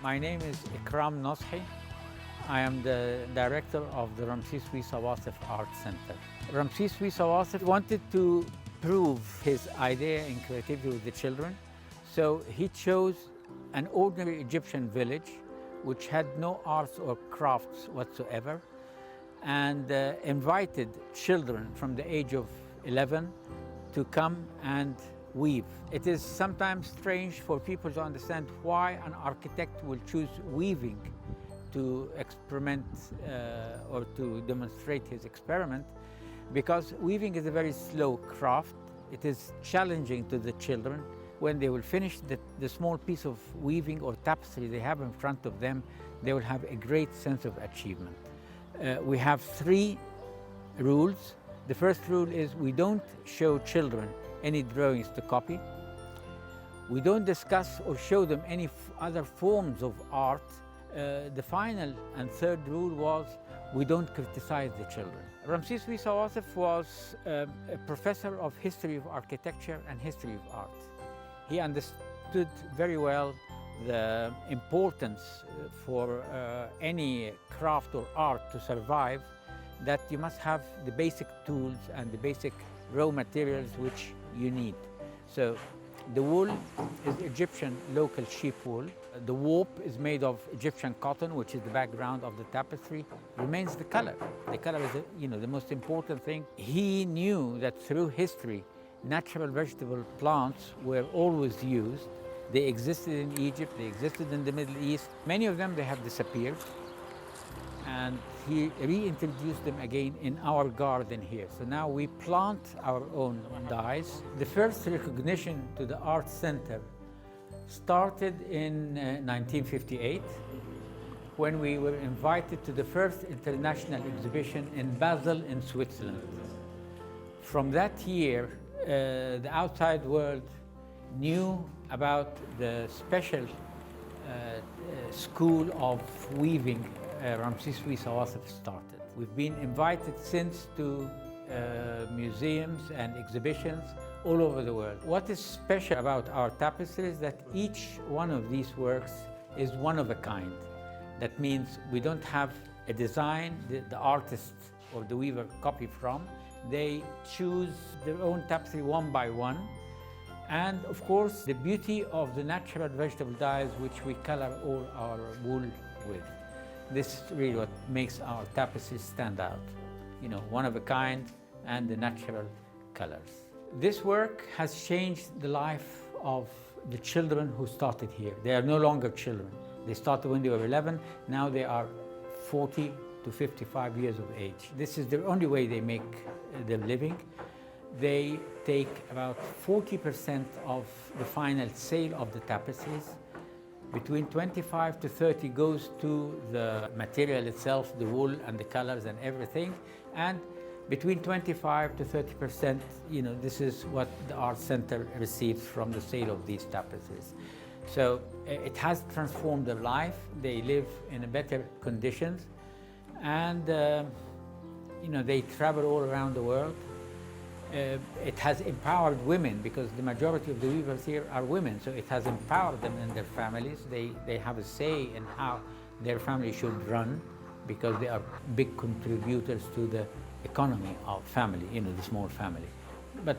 My name is Ikram Noshi. I am the director of the Ramses Wissa Wassef Art Center. Ramses Wissa Wassef wanted to prove his idea in creativity with the children, so he chose an ordinary Egyptian village which had no arts or crafts whatsoever, and invited children from the age of 11 to come and weave. It is sometimes strange for people to understand why an architect will choose weaving to experiment or to demonstrate his experiment, because weaving is a very slow craft. It is challenging to the children. When they will finish the small piece of weaving or tapestry they have in front of them, they will have a great sense of achievement. We have 3 rules. The first rule is we don't show children any drawings to copy. We don't discuss or show them any other forms of art. The final and third rule was we don't criticize the children. Ramses Wissa Wassef was a professor of history of architecture and history of art. He understood very well the importance for any craft or art to survive, that you must have the basic tools and the basic raw materials which you need. So the wool is Egyptian local sheep wool. The warp is made of Egyptian cotton, which is the background of the tapestry. Remains the color. The color is the most important thing. He knew that through history, natural vegetable plants were always used. They existed in Egypt, they existed in the Middle East. Many of them, they have disappeared. And he reintroduced them again in our garden here. So now we plant our own dyes. The first recognition to the art center started in 1958, when we were invited to the first international exhibition in Basel in Switzerland. From that year, the outside world knew about the special school of weaving Ramses Wissa Wassef started. We've been invited since to museums and exhibitions all over the world. What is special about our tapestries is that each one of these works is one of a kind. That means we don't have a design the artist or the weaver copy from. They choose their own tapestry one by one. And of course, the beauty of the natural vegetable dyes which we color all our wool with. This is really what makes our tapestries stand out. One of a kind and the natural colors. This work has changed the life of the children who started here. They are no longer children. They started when they were 11, now they are 40 to 55 years of age. This is the only way they make their living. They take about 40% of the final sale of the tapestries. Between 25 to 30 goes to the material itself, the wool and the colors and everything. And between 25 to 30%, this is what the art center receives from the sale of these tapestries. So it has transformed their life. They live in better conditions. And, they travel all around the world. It has empowered women, because the majority of the weavers here are women, so it has empowered them in their families. They have a say in how their family should run, because they are big contributors to the economy of family, the small family. But,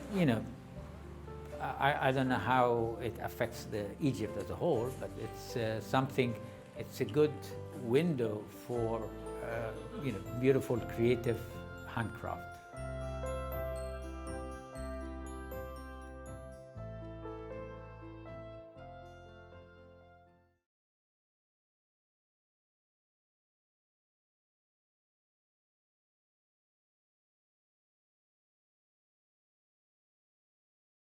I don't know how it affects Egypt as a whole, but it's it's a good window for, beautiful, creative handcraft.